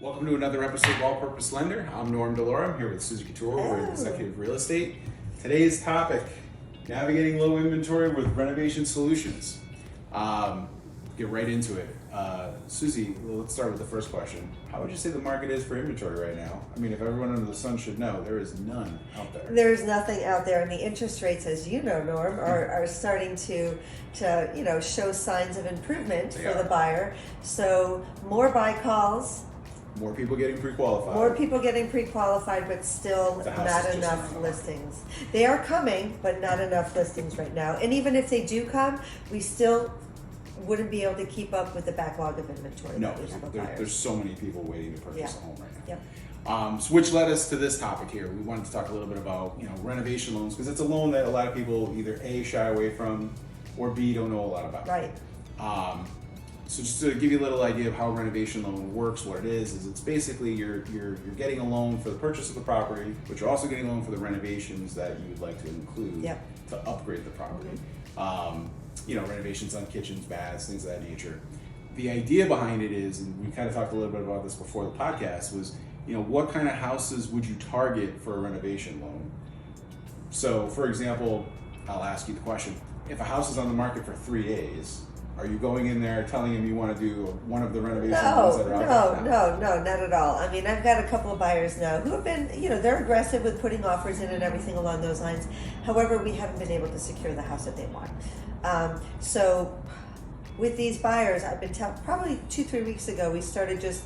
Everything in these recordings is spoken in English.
Welcome to another episode of All Purpose Lender. I'm Norm Delora. I'm here with Suzy Couture. We're in Executive Real Estate. Today's topic, navigating low inventory with renovation solutions. Get right into it. Suzy, let's start with the first question. How would you say the market is for inventory right now? I mean, if everyone under the sun should know, there is none out there. There's nothing out there, and the interest rates, as you know, Norm, are starting to show signs of improvement for the buyer. So more buy calls. More people getting pre-qualified. More people getting pre-qualified, but still not enough listings. They are coming, but not enough listings right now. And even if they do come, we still wouldn't be able to keep up with the backlog of inventory. No, there's so many people waiting to purchase a home right now. Yep. So which led us to this topic here. We wanted to talk a little bit about renovation loans, because it's a loan that a lot of people either A, shy away from, or B, don't know a lot about. Right. So just to give you a little idea of how a renovation loan works, what it is it's basically you're getting a loan for the purchase of the property, but you're also getting a loan for the renovations that you would like to include to upgrade the property. Renovations on kitchens, baths, things of that nature. The idea behind it is, and we kind of talked a little bit about this before the podcast, was what kind of houses would you target for a renovation loan? So, for example, I'll ask you the question: if a house is on the market for 3 days, are you going in there telling them you want to do one of the renovation loans that are out there? No, not at all. I mean, I've got a couple of buyers now who have been, they're aggressive with putting offers in and everything along those lines. However, we haven't been able to secure the house that they want. So with these buyers, I've been probably 2-3 weeks ago, we started just,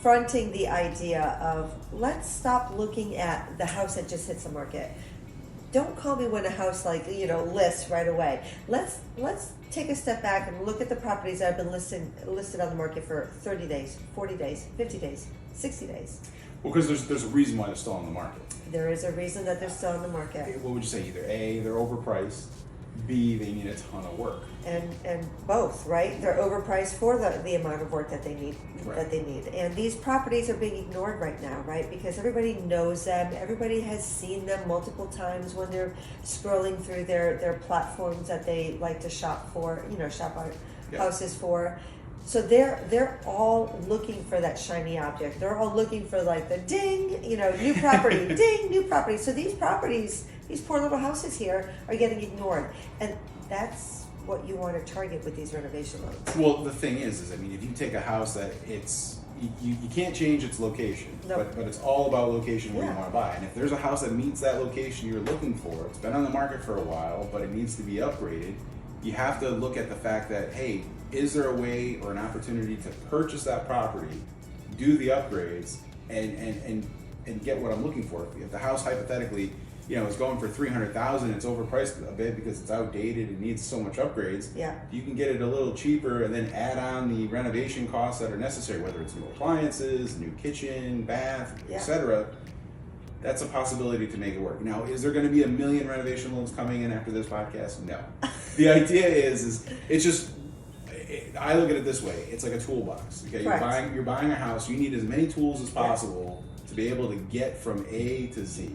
fronting the idea of let's stop looking at the house that just hits the market. Don't call me when a house lists right away. Let's take a step back and look at the properties that have been listed on the market for 30 days, 40 days, 50 days, 60 days. Well, because there's a reason why they're still on the market. There is a reason that they're still on the market. What would you say? Either A, they're overpriced, B, they need a ton of work. And both, right? They're overpriced for the amount of work that they need. And these properties are being ignored right now, right? Because everybody knows them. Everybody has seen them multiple times when they're scrolling through their platforms that they like to shop for, shop our houses for. So they're all looking for that shiny object. They're all looking for the ding, new property, ding, new property. So these properties, these poor little houses here are getting ignored. And that's what you want to target with these renovation loans. Well, the thing is if you take a house that you can't change its location, but it's all about location where you want to buy. And if there's a house that meets that location you're looking for, it's been on the market for a while, but it needs to be upgraded, you have to look at the fact that, hey, is there a way or an opportunity to purchase that property, do the upgrades, and get what I'm looking for? If the house hypothetically, is going for $300,000, it's overpriced a bit because it's outdated and needs so much upgrades. Yeah. You can get it a little cheaper and then add on the renovation costs that are necessary, whether it's new appliances, new kitchen, bath, etc. That's a possibility to make it work. Now, is there going to be a million renovation loans coming in after this podcast? No. The idea is it's just, I look at it this way: it's like a toolbox. Okay, you're buying a house. You need as many tools as possible to be able to get from A to Z,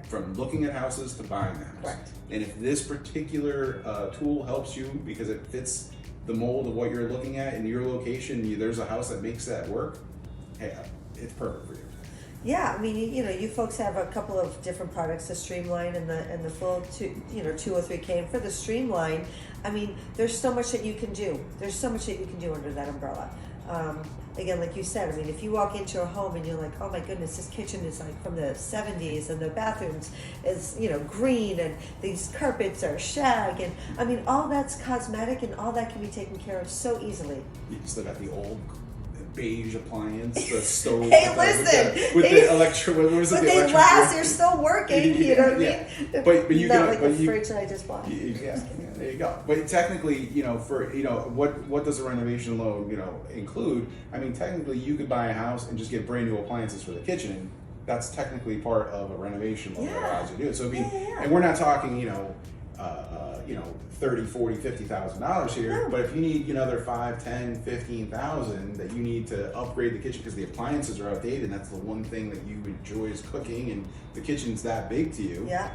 from looking at houses to buying the house. Correct. And if this particular tool helps you because it fits the mold of what you're looking at in your location, there's a house that makes that work, hey, it's perfect for you. Yeah, I mean, you folks have a couple of different products, the Streamline and the full 203K. And for the Streamline, I mean, there's so much that you can do. There's so much that you can do under that umbrella. Again, like you said, I mean, if you walk into a home and you're like, oh my goodness, this kitchen is from the 70s and the bathrooms is, green and these carpets are shag. And I mean, all that's cosmetic and all that can be taken care of so easily. You still got the old beige appliance, the stove. Hey, listen, with the electric. What was it? But they last. They're still working. You know what I mean? But you not like the fridge that I just bought. Yeah, there you go. But technically, for what does a renovation loan include? I mean, technically, you could buy a house and just get brand new appliances for the kitchen. That's technically part of a renovation loan that allows you to do it. So and we're not talking $30,000, $40,000, $50,000 here. But if you need another $5,000, $10,000, $15,000 that you need to upgrade the kitchen because the appliances are outdated, and that's the one thing that you enjoy is cooking, and the kitchen's that big to you. Yeah.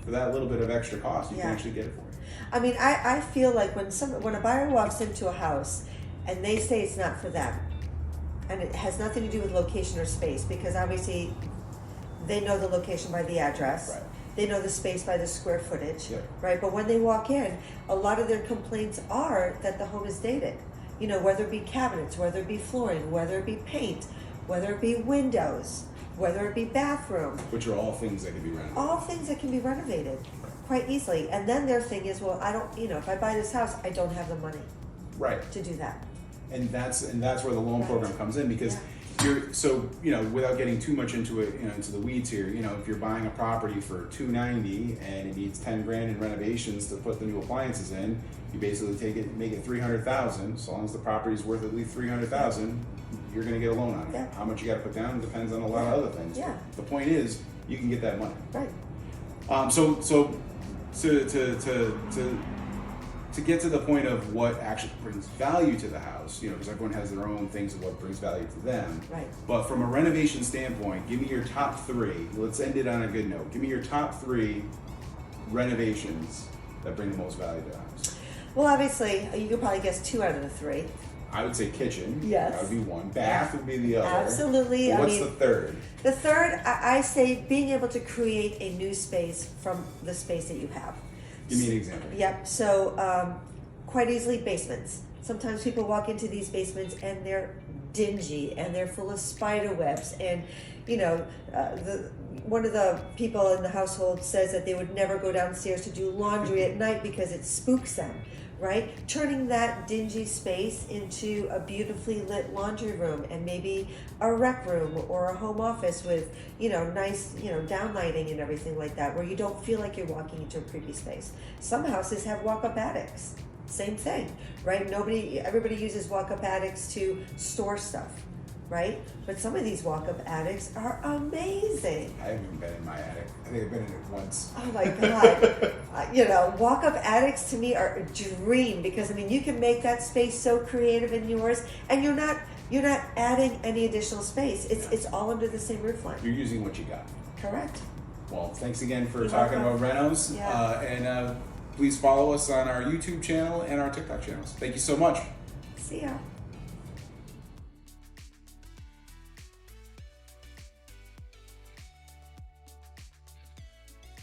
For that little bit of extra cost, you can actually get it for you. I mean, I feel like when a buyer walks into a house and they say it's not for them, and it has nothing to do with location or space, because obviously they know the location by the address. Right. They know the space by the square footage, Yep. right? But when they walk in, a lot of their complaints are that the home is dated. You know, whether it be cabinets, whether it be flooring, whether it be paint, whether it be windows, whether it be bathroom, Which are all things that can be renovated. all things that can be renovated quite easily. And then their thing is, well, I don't, you know, if I buy this house, I don't have the money Right. to do that. And that's where the loan Right. program comes in, because you're so, you know, without getting too much into it, you know, into the weeds here, you know, if you're buying a property for $290 and it needs 10 grand in renovations to put the new appliances in, you basically make it 300,000. So long as the property's worth at least 300,000, you're going to get a loan on it. Yeah. How much you got to put down depends on a lot of other things. Yeah. But the point is, you can get that money. Right. So to get to the point of what actually brings value to the house, you know, because everyone has their own things of what brings value to them. Right. But from a renovation standpoint, give me your top three. Let's end it on a good note. Give me your top three renovations that bring the most value to the house. Well, obviously, you could probably guess 2 out of the 3. I would say kitchen. Yes. That would be one. Bath would be the other. Absolutely. What's I mean, the third? The third, I say being able to create a new space from the space that you have. Give me an example. Yep. So quite easily basements. Sometimes people walk into these basements and they're dingy and they're full of spider webs, and you know, one of the people in the household says that they would never go downstairs to do laundry at night because it spooks them. Right? Turning that dingy space into a beautifully lit laundry room and maybe a rec room or a home office with, you know, nice, you know, downlighting and everything like that, where you don't feel like you're walking into a creepy space. Some houses have walk-up attics. Same thing, right? Everybody uses walk-up attics to store stuff, right? But some of these walk-up attics are amazing. I haven't even been in my attic. I think I've been in it once. Oh my God. You know, walk-up attics to me are a dream, because I mean, you can make that space so creative in yours, and you're not adding any additional space. It's all under the same roof line. You're using what you got. Correct. Well, thanks again for You're talking welcome. about renos. Yeah. And please follow us on our YouTube channel and our TikTok channels. Thank you so much. See ya.